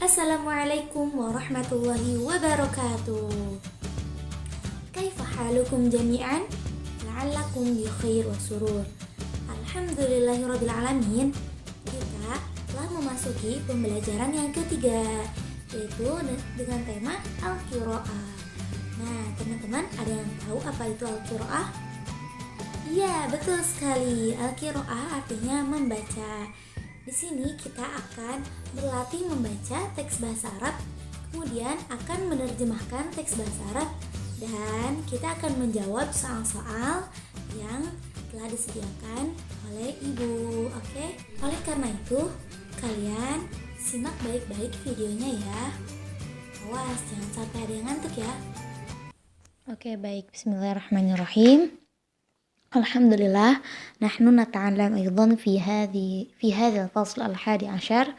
Assalamualaikum warahmatullahi wabarakatuh. Kaifa halukum jami'an? La'allakum bi khair wa surur. Alhamdulillahirabbil alamin. Kita telah memasuki pembelajaran yang ketiga, yaitu dengan tema Al-Qiraah. Nah, teman-teman ada yang tahu apa itu Al-Qiraah? Iya, betul sekali. Al-Qiraah artinya membaca. Di sini kita akan berlatih membaca teks bahasa Arab, kemudian akan menerjemahkan teks bahasa Arab, dan kita akan menjawab soal-soal yang telah disediakan oleh ibu. Oke? Oleh karena itu, kalian simak baik-baik videonya ya. Awas, jangan sampai ada yang ngantuk ya. Oke, baik. Bismillahirrahmanirrahim. Alhamdulillah, nahnu nata'allam أيضا في هذا الفصل الحادي عشر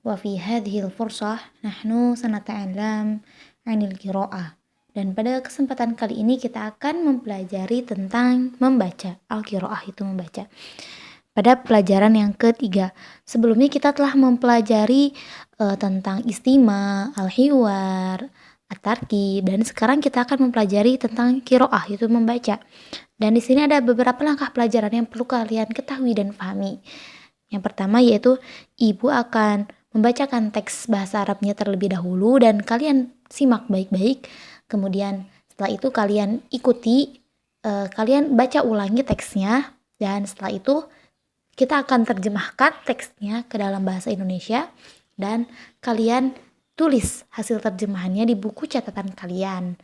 وفي هذه الفرصة نحن سنتعلم عن القراءة. Dan pada kesempatan kali ini kita akan mempelajari tentang membaca. Al-qiraah itu membaca. Pada pelajaran yang ketiga, sebelumnya kita telah mempelajari tentang istima, al-hiwar, at-tarkib, dan sekarang kita akan mempelajari tentang qiraah, itu membaca. Dan di sini ada beberapa langkah pelajaran yang perlu kalian ketahui dan pahami. Yang pertama yaitu ibu akan membacakan teks bahasa Arabnya terlebih dahulu dan kalian simak baik-baik. Kemudian setelah itu kalian ikuti, kalian baca ulangi teksnya, dan setelah itu kita akan terjemahkan teksnya ke dalam bahasa Indonesia dan kalian tulis hasil terjemahannya di buku catatan kalian.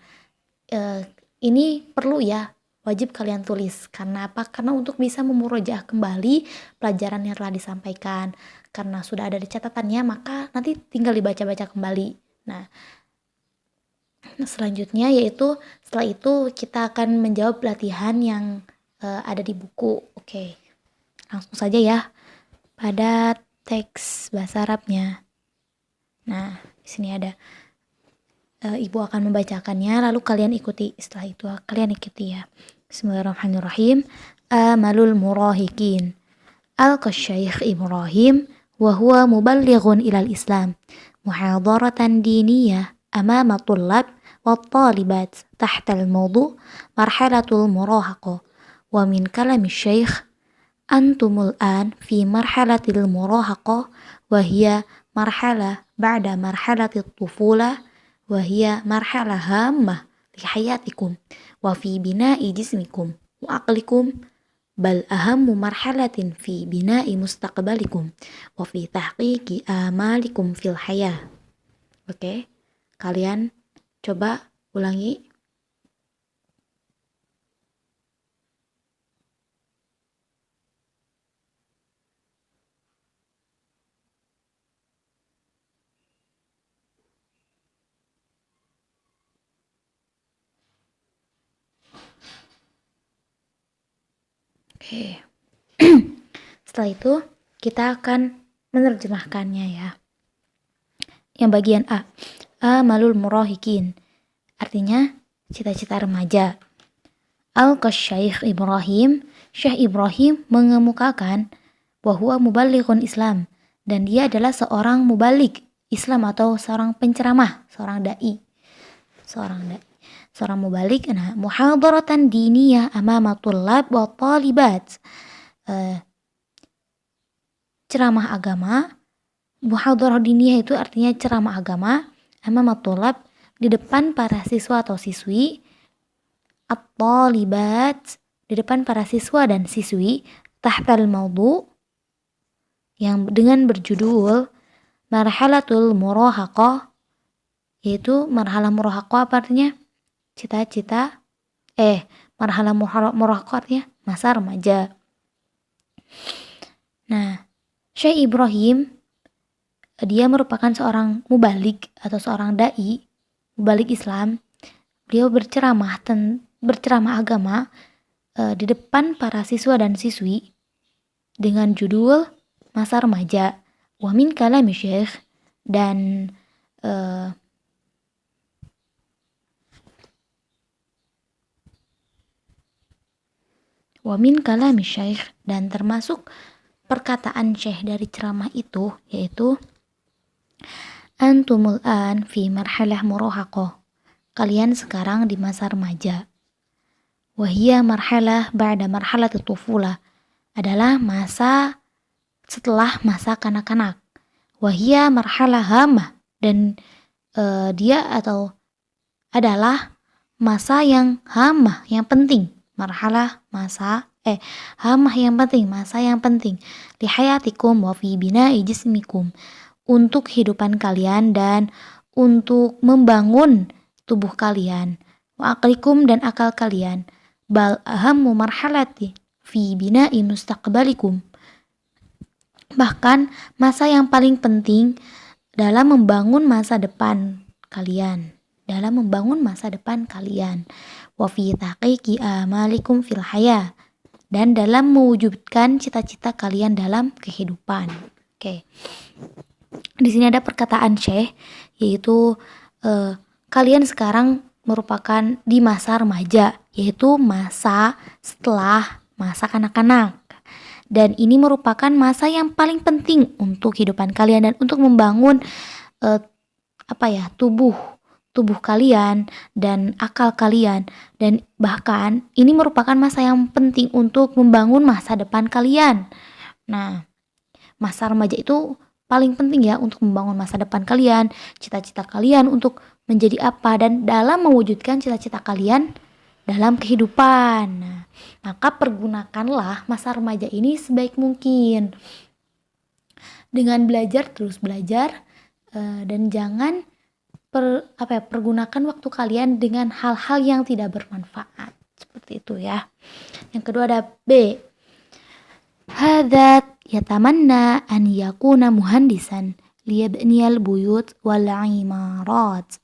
Ini perlu ya, wajib kalian tulis. Karena apa? Karena untuk bisa memurojaah kembali pelajaran yang telah disampaikan. Karena sudah ada di catatannya, maka nanti tinggal dibaca-baca kembali. Nah, selanjutnya yaitu setelah itu kita akan menjawab latihan yang ada di buku. Oke, langsung saja ya pada teks bahasa Arabnya. Nah, di sini ada ibu akan membacakannya, lalu kalian ikuti. Setelah itu kalian ikuti ya. Bismillahirrahmanirrahim. Amalul murahikin. Al-Qasyayikh Ibrahim wa huwa muballighun ilal Islam. Muhadaratan diniyah amama tullab wa talibat tahta al-mawdu' marhalatul murahaqah. Wa min kalami syekh antumul an fi marhalatil murahaqah wa hiya marhalah ba'da marhalatit tufulah wa hiya marhalah hammah li hayatikum wa fi bina'i jismikum wa aqlikum, bal ahammu marhalatin fi bina'i mustaqbalikum wa fi tahqiqi amalikum fil hayah. Oke, kalian coba ulangi. Oke. Setelah itu kita akan menerjemahkannya ya. Yang bagian A, amalul murahikin, artinya cita-cita remaja. Al-Qasyayikh Ibrahim, Syekh Ibrahim mengemukakan bahwa muballighun Islam, dan dia adalah seorang mubalik Islam atau seorang penceramah, seorang dai. Seorang mubalik. Nah, muhadaratan diniyah amama tullab wa talibat. Ceramah agama. Muhadarah diniyah itu artinya ceramah agama. Amama tullab, di depan para siswa atau siswi. At-talibat, di depan para siswa dan siswi. Tahtal mawdu', yang dengan berjudul marhalatul murahaqah, yaitu marhalah murahaqah apa artinya? Cita-cita. Marhalah murahaqah artinya masa remaja. Nah, Syekh Ibrahim dia merupakan seorang mubalik atau seorang dai, mubalik Islam. Beliau berceramah agama di depan para siswa dan siswi dengan judul masa remaja. Wa min kalami syekh, dan wa min kalami syekh, dan termasuk perkataan syekh dari ceramah itu yaitu Antumul an fi marhalah murahaqah. Kalian sekarang di masa remaja. Wahia marhalah ba'da marhalah tufulah. Adalah masa setelah masa kanak-kanak. Wahia marhalah hamah. Dan dia atau adalah masa yang hamah, yang penting. Marhalah hamah yang penting, masa yang penting. Lihayatikum wa fi bina'i jismikum. Untuk kehidupan kalian dan untuk membangun tubuh kalian. Wa aqlikum dan akal kalian. Bal ahammu marhalati fi bina'i mustaqbalikum. Bahkan masa yang paling penting dalam membangun masa depan kalian. Wa fi taqiqi amalikum fil haya. Dan dalam mewujudkan cita-cita kalian dalam kehidupan. Oke. Di sini ada perkataan Syekh, yaitu kalian sekarang merupakan di masa remaja, yaitu masa setelah masa kanak-kanak. Dan ini merupakan masa yang paling penting untuk kehidupan kalian dan untuk membangun tubuh kalian dan akal kalian. Dan bahkan ini merupakan masa yang penting untuk membangun masa depan kalian. Nah, masa remaja itu paling penting ya untuk membangun masa depan kalian, cita-cita kalian untuk menjadi apa, dan dalam mewujudkan cita-cita kalian dalam kehidupan. Nah, maka pergunakanlah masa remaja ini sebaik mungkin dengan terus belajar, dan jangan pergunakan waktu kalian dengan hal-hal yang tidak bermanfaat. Seperti itu ya. Yang kedua ada B. Hadza yatamanna an yakuna muhandisan liyabniyal buyut wal imarat.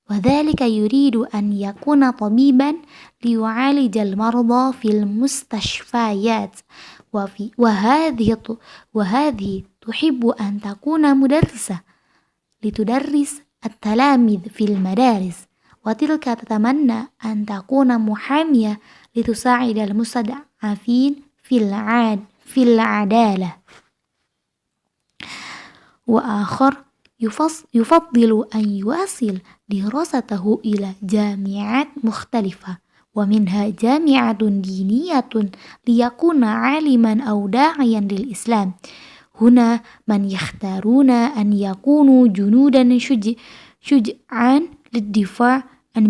وذلك يريد أن يكون طبيبا ليعالج المرضى في المستشفيات وهذه تحب أن تكون مدرسة لتدرس التلاميذ في المدارس وتلك تتمنى أن تكون محامية لتساعد المستضعفين في العدالة وآخر يفضل أن يواصل دراسته إلى جامعات مختلفة ومنها جامعة دينية ليكون عالما أو داعيا للإسلام. هنا من يختارون أن يكونوا جنودا شجعان للدفاع عن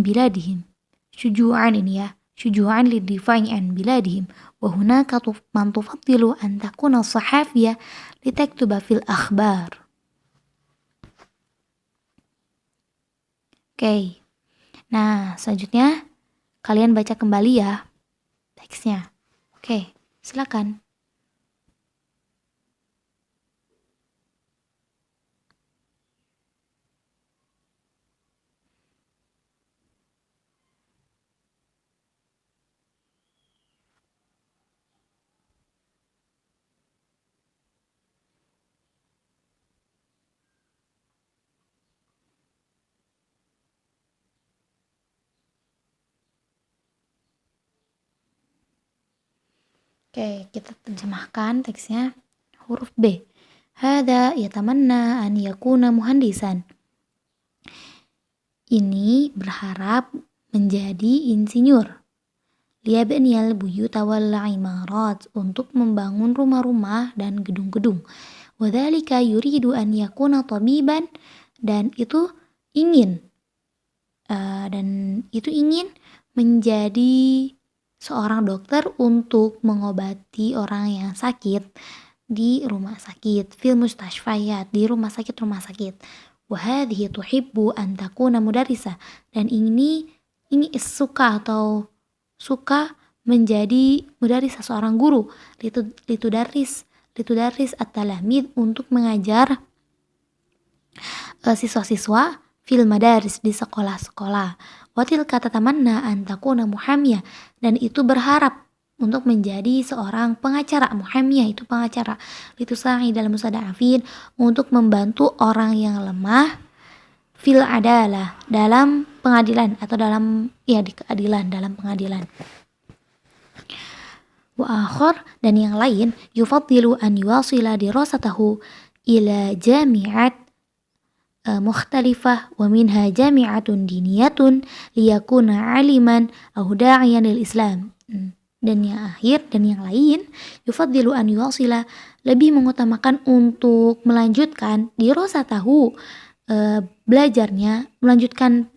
بلادهم وهناك من تفضل أن تكون صحافية لتكتب في الأخبار. Oke. Nah, selanjutnya kalian baca kembali ya teksnya. Oke, silakan. Oke, kita terjemahkan teksnya. Huruf B. Hadza yatamanna an yakuna muhandisan. Ini berharap menjadi insinyur. Liyabniyal buyuta wal imarat, untuk membangun rumah-rumah dan gedung-gedung. Wadzalika yuridu an yakuna tabiban, dan itu ingin menjadi seorang dokter untuk mengobati orang yang sakit di rumah sakit, fil mustashfayat, di rumah sakit. Wa hadhihi tuhibbu an takuna mudarrisah, dan ini suka menjadi mudarrisah, seorang guru, litudarris at-talamid, untuk mengajar siswa-siswa fil madaris, di sekolah-sekolah. Watil kata tamanna an takuna muhamiyah, dan itu berharap untuk menjadi seorang pengacara. Muhamiyah itu pengacara. Litusai dalam mustada'afin, untuk membantu orang yang lemah, fil adalah, dalam pengadilan atau dalam pengadilan. Wa akhar, dan yang lain, yufaddilu an yuwasila dirasatahu ila jami'at mukhtalifah wa minha jami'atun diniyatun liyakuna aliman aw da'iyan lil Islam. Dan yang akhir dan yang lain yufaddilu an yuwasila, lebih mengutamakan untuk melanjutkan dirosatahu, melanjutkan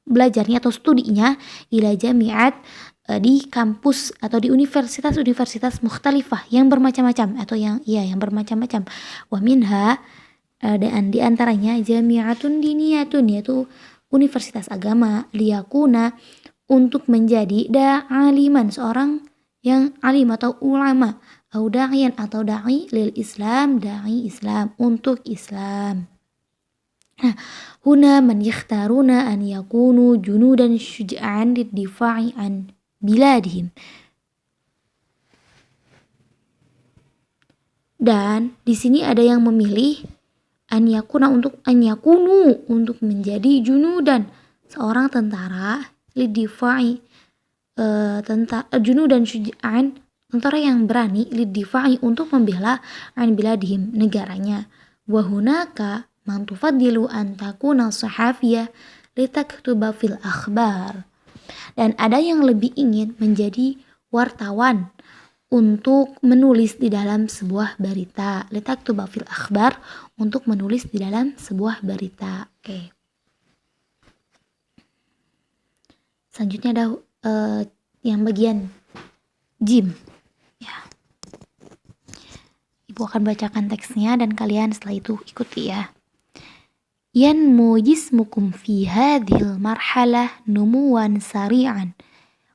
belajarnya atau studinya ila jami'at, di kampus atau di universitas-universitas mukhtalifah yang bermacam-macam atau yang bermacam-macam. Wa minha, dan di antaranya jami'atun diniyatun, yaitu universitas agama, liyakuna, untuk menjadi da'aliman, seorang yang alim atau ulama, au da'iyan atau da'i lil Islam, da'i Islam, untuk Islam. Nah, huna man yakhtaruna an yakunu junudan syuja'an liddifa'i an biladihim. Dan di sini ada yang memilih an yakunu untuk menjadi junudan, seorang tentara, liddifa'i, junudan syuja'an, tentara yang berani, liddifa'i, untuk membela an biladihim, negaranya. Wa hunaka man tufaddilu an takuna sahafiyah litaktuba fil akhbar. Dan ada yang lebih ingin menjadi wartawan untuk menulis di dalam sebuah berita. Litaktuba fil akhbar, untuk menulis di dalam sebuah berita. Oke. Selanjutnya ada yang bagian jim. Ya. Ibu akan bacakan teksnya dan kalian setelah itu ikuti ya. Yanmu jismukum fi hadhil marhalah numuwan sari'an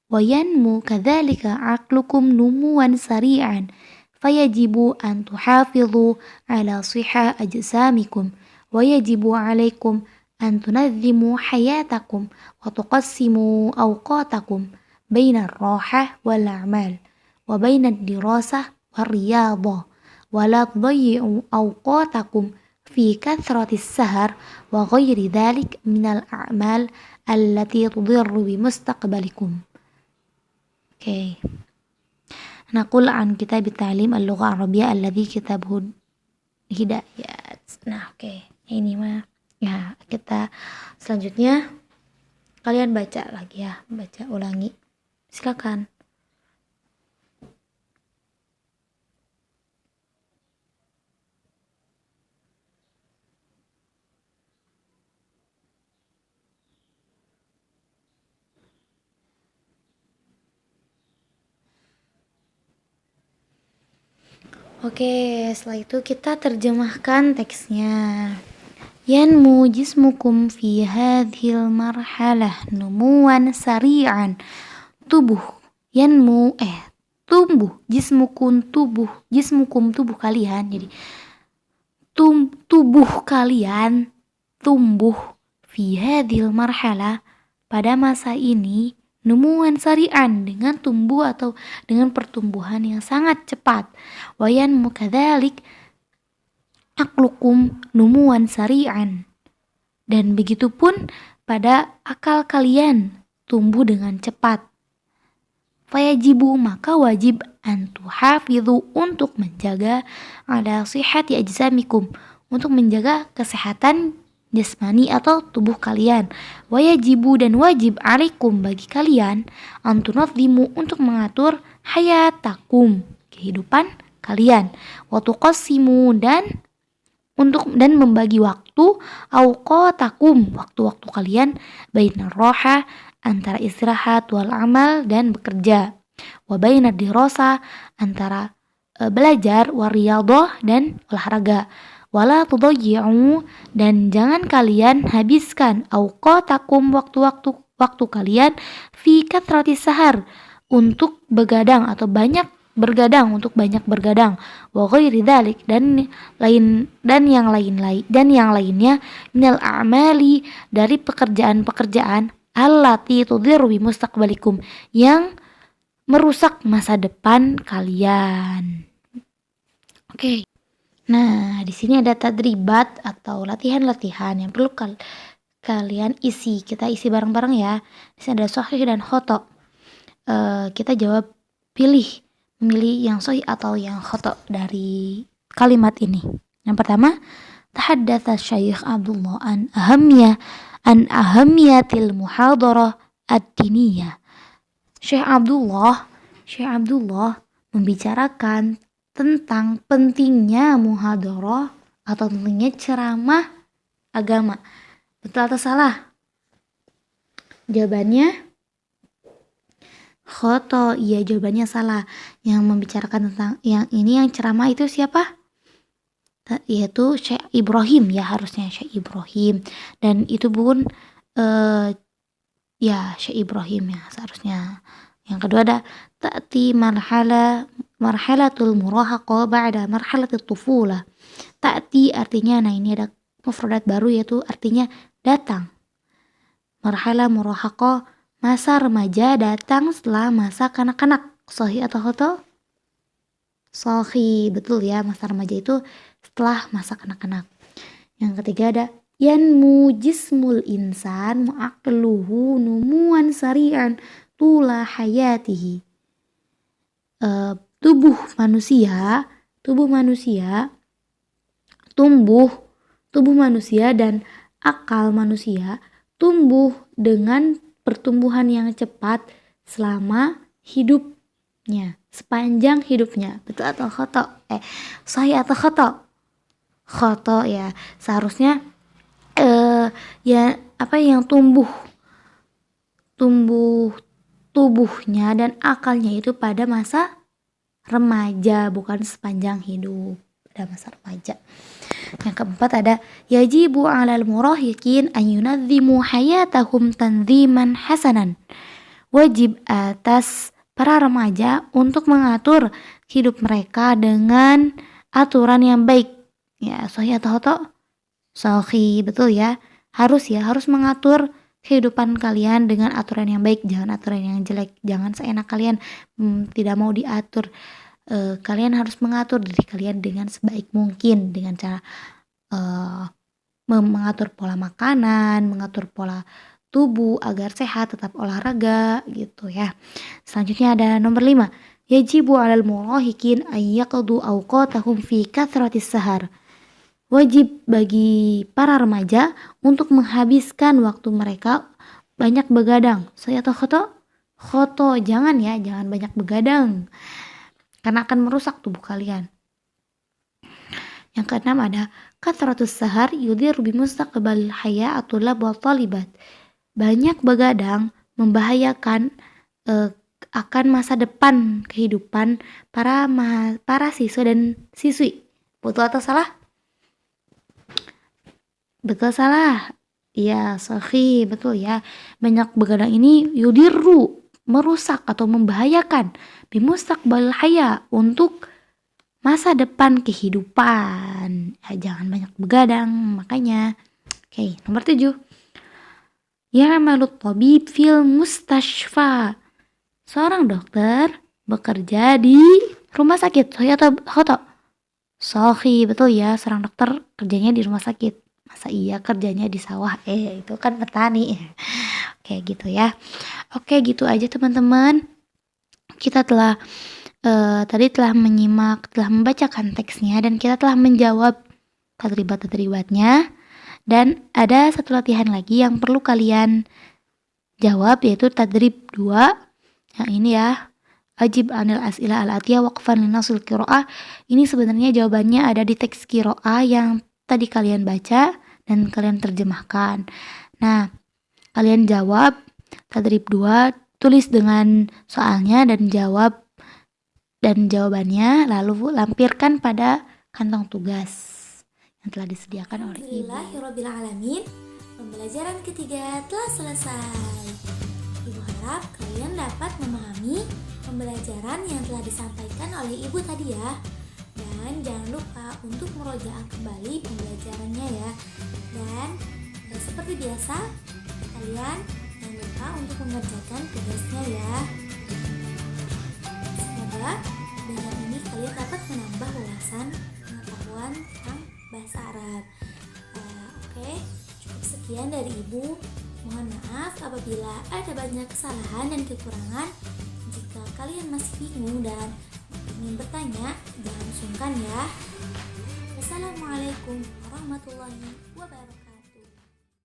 wa yanmu kadzalika aqlukum numuwan sari'an fayajibu an tuhafidhu ala sihha ajsamikum wa yajibu alaikum an tunazzimu hayatakum wa tuqassimu awqatakum baina ar-rahah wal a'mal wa baina ad-dirasah war riyadah wa la tudayyi'u awqatakum fi kathratis sahar wa ghairi dhalik minal a'mal allati tudirru bi mustaqbalikum. Oke. Naqul an kitab ta'lim al-lugha al-arabiyyah alladhi kitabuhu hidayat. Nah, oke. Ini mah ya, kita selanjutnya kalian baca lagi ya, baca ulangi. Silakan. Oke, setelah itu kita terjemahkan teksnya. Yanmu jismukum fi hadhil marhalah numuwan sari'an. Tumbuh jismukum tubuh kalian. Jadi tubuh kalian tumbuh fi hadhil marhalah, pada masa ini, numuwan sari'an, dengan tumbuh atau dengan pertumbuhan yang sangat cepat. Wayan mukadzalik aklukum numuwan sari'an, dan begitupun pada akal kalian tumbuh dengan cepat. Fayajibu, maka wajib, antuhafidhu, untuk menjaga ala sihhati ajsamikum, untuk menjaga kesehatan jasmani atau tubuh kalian. Wayajibu, dan wajib, alaikum, bagi kalian, antunadhimu, untuk mengatur hayatakum, kehidupan kalian. Watuqassimu, dan membagi waktu, awqatakum, waktu-waktu kalian, bainar roha, antara istirahat, wal amal, dan bekerja. Wa bainar dirasa, antara belajar, wa riyadah, dan olahraga. Wala tudayyi'u, dan jangan kalian habiskan, awqatakum, waktu kalian, fi kathratis sahar, untuk begadang atau banyak bergadang, untuk banyak bergadang. Wa ghairi dzalik, dan yang lainnya, minal a'mali, dari pekerjaan-pekerjaan, allati tudhiru bi mustaqbalikum, yang merusak masa depan kalian. Oke. Nah, di sini ada tadribat atau latihan-latihan yang perlu kalian isi. Kita isi bareng-bareng ya. Di sini ada sahih dan khoto. Kita jawab, memilih yang sahih atau yang khoto dari kalimat ini. Yang pertama, tahaddatsa Syekh Abdullah an ahamiyatil muhadarah ad-diniyah. Syekh Abdullah membicarakan tentang pentingnya muhadarah atau pentingnya ceramah agama. Betul atau salah? Jawabannya khoto. Iya, jawabannya salah. Yang membicarakan tentang yang ceramah itu siapa? Yaitu Syekh Ibrahim, ya, harusnya Syekh Ibrahim. Dan itu pun ya Syekh Ibrahim ya seharusnya. Yang kedua ada ta'ti marhalatul murahaqah ba'da marhalatul tufulah. Ta'ti artinya, nah ini ada mufradat baru yaitu artinya datang. Marhala murahaqah, masa remaja datang setelah masa kanak-kanak. Sahih atau khoto? Sahih, betul ya, masa remaja itu setelah masa kanak-kanak. Yang ketiga ada yanmu jismul insan mu'aqluhu numuan sari'an tula hayatihi. Tubuh manusia dan akal manusia tumbuh dengan pertumbuhan yang cepat selama hidupnya, sepanjang hidupnya. Betul atau khoto? Sahih atau khoto? Khoto ya. Seharusnya yang tumbuh tubuhnya dan akalnya itu pada masa remaja, bukan sepanjang hidup, pada masa remaja. Yang keempat ada yajibu 'alal murahiqin an yunadzimu hayatahum tanziman hasanan. Wajib atas para remaja untuk mengatur hidup mereka dengan aturan yang baik. Ya, sahih atau khoto? Sahih, betul ya. Harus mengatur kehidupan kalian dengan aturan yang baik, jangan aturan yang jelek. Jangan seenak kalian tidak mau diatur. Kalian harus mengatur diri kalian dengan sebaik mungkin dengan cara mengatur pola makanan, mengatur pola tubuh agar sehat, tetap olahraga gitu ya. Selanjutnya ada nomor 5. Yajibu 'alal murahiqin ayyaqdu awqatahum fi kathratis sahar. Wajib bagi para remaja untuk menghabiskan waktu mereka banyak begadang. Sahih atau khoto? Khoto, jangan banyak begadang. Karena akan merusak tubuh kalian. Yang keenam ada kathratus sahar yudir bimustaqbal haya'atullah wa talibat. Banyak begadang membahayakan akan masa depan kehidupan para siswa dan siswi. Betul atau salah? Betul salah? Iya, sahih, betul ya. Banyak begadang ini yudiru, merusak atau membahayakan bimustaqbal haya, untuk masa depan kehidupan. Jangan banyak begadang makanya. Oke, nomor 7. Ya'malut tabib fil mustashfa. Seorang dokter bekerja di rumah sakit. Sahih atau khoto? Sahih, betul ya. Seorang dokter kerjanya di rumah sakit. Masa iya kerjanya di sawah? Itu kan petani. Oke, gitu ya. Oke, gitu aja teman-teman. Kita telah membacakan teksnya dan kita telah menjawab tadribat-tadribatnya. Dan ada satu latihan lagi yang perlu kalian jawab, yaitu tadrib 2. Yang ini ya. Ajib anil as'ilah al-atiyah waqfan linasul qiraah. Ini sebenarnya jawabannya ada di teks qiraah yang tadi kalian baca dan kalian terjemahkan. Nah, kalian jawab tadrib 2, tulis dengan soalnya dan jawabannya, lalu lampirkan pada kantong tugas yang telah disediakan oleh ibu. Alhamdulillahirrabbilalamin. Pembelajaran ketiga telah selesai. Ibu harap kalian dapat memahami pembelajaran yang telah disampaikan oleh ibu tadi ya. Dan jangan lupa untuk merojaah kembali pembelajarannya ya. Dan seperti biasa, kalian jangan lupa untuk mengerjakan tugasnya ya. Semoga dengan ini kalian dapat menambah wawasan pengetahuan tentang bahasa Arab. Oke, cukup sekian dari ibu. Mohon maaf apabila ada banyak kesalahan dan kekurangan. Jika kalian masih bingung dan ingin bertanya, jangan sungkan ya. Wassalamualaikum warahmatullahi wabarakatuh.